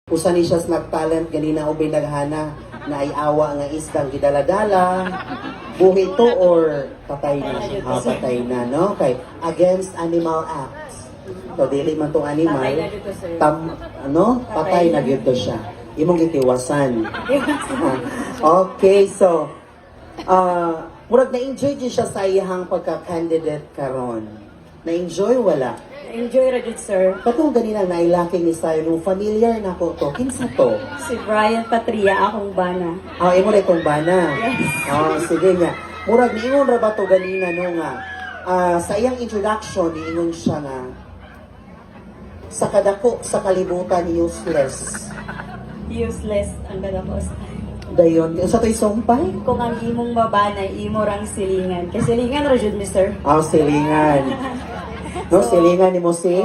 Usa ni siya nag-talent ganina o binaghana na ay awa nga isdang gidaladala, buhi to or patay na. Patay na, no? Kay against animal acts. So, dili man tong animal. Patay na dito, sir. Patay na dito siya. Imong itiwasan. Okay, so, murag na-enjoy din siya sa iyang pagka-candidate karon. Na-enjoy wala? Enjoy ra jud, sir. Katong ganina nailaking ni style nung familiar na ko to. Kinsa to? Si Brian Patria, akong bana. Imo na itong bana. Yes. Sige nga. Murag niingon ra ba to ganina no nga. Sa iyang introduction niingon siya nga sa kadako sa kalibutan useless. Useless ang gadapos. Dayon, sa to'y sumpay? Kung ang imong mabana, imo rang silingan. Kasi silingan ra jud, mister. Silingan. No, silingan ni mo si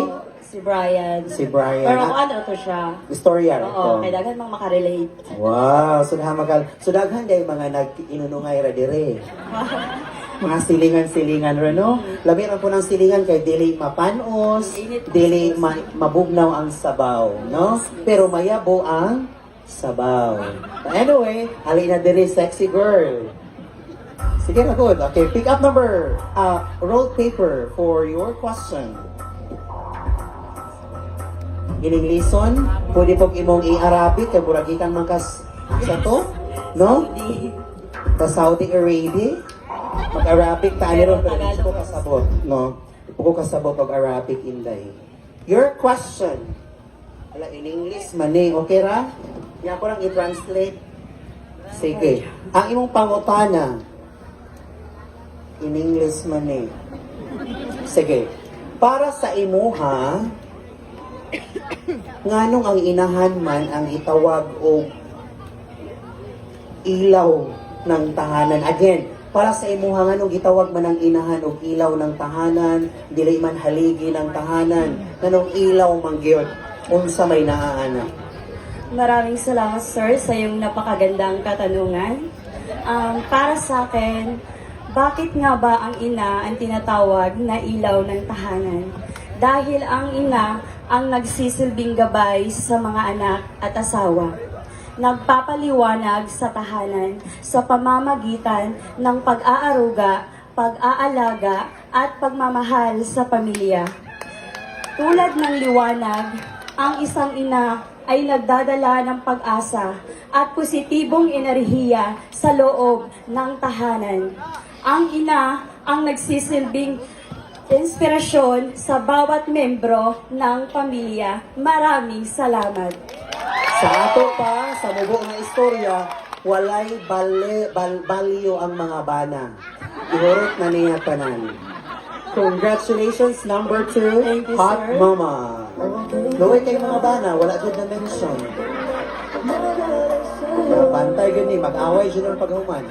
Brian. Si Brian. Pero kung ano to siya. Istorya Oo, ito. kay daghan mang makarelate. Wow, so daghan day mga nag-inunungay ra dire. Mga silingan-silingan ra no. Labi ra po ng silingan kay dili mapanos, dili mabugnaw ang sabaw, no? Pero mayabo ang sabaw. Anyway, halina dire sexy girl. Sige na, good. Okay, pick up number, roll paper for your question. Ining lison, pwede pong imong i-Arabic, kay buragikan man kas sa to, no? Sa Saudi Arabia, mag-Arabic, taani ron, pero hindi ko kasabot, no? Hindi ko kasabot mag-Arabic, inday. Your question, ala, in English, mani, okay ra? Yan ko lang i-translate. Sige. Ang imong pangutana, in English man eh. Sige. Para sa imuha, nganong ang inahan man ang itawag o ilaw ng tahanan. Again, para sa imuha nganong itawag man ang inahan o ilaw ng tahanan, dili man haligi ng tahanan, nganong ilaw man gyud unsa may naaana. Maraming salamat, sir, sa iyong napakagandang katanungan. Para sa akin, bakit nga ba ang ina ang tinatawag na ilaw ng tahanan? Dahil ang ina ang nagsisilbing gabay sa mga anak at asawa. Nagpapaliwanag sa tahanan sa pamamagitan ng pag-aaruga, pag-aalaga at pagmamahal sa pamilya. Tulad ng liwanag, ang isang ina ay nagdadala ng pag-asa at positibong enerhiya sa loob ng tahanan. Ang ina ang nagsisilbing inspirasyon sa bawat membro ng pamilya. Maraming salamat. Sa ato pa, sa mubo nga istorya, walay balyo ang mga bana. Ihurot na niya tanan. Congratulations, number 2, Thank you, Hot sir. Mama. Luwi kay mga bana, wala dyan na mention. Bantay gani, mag-away dyan ang paghuman.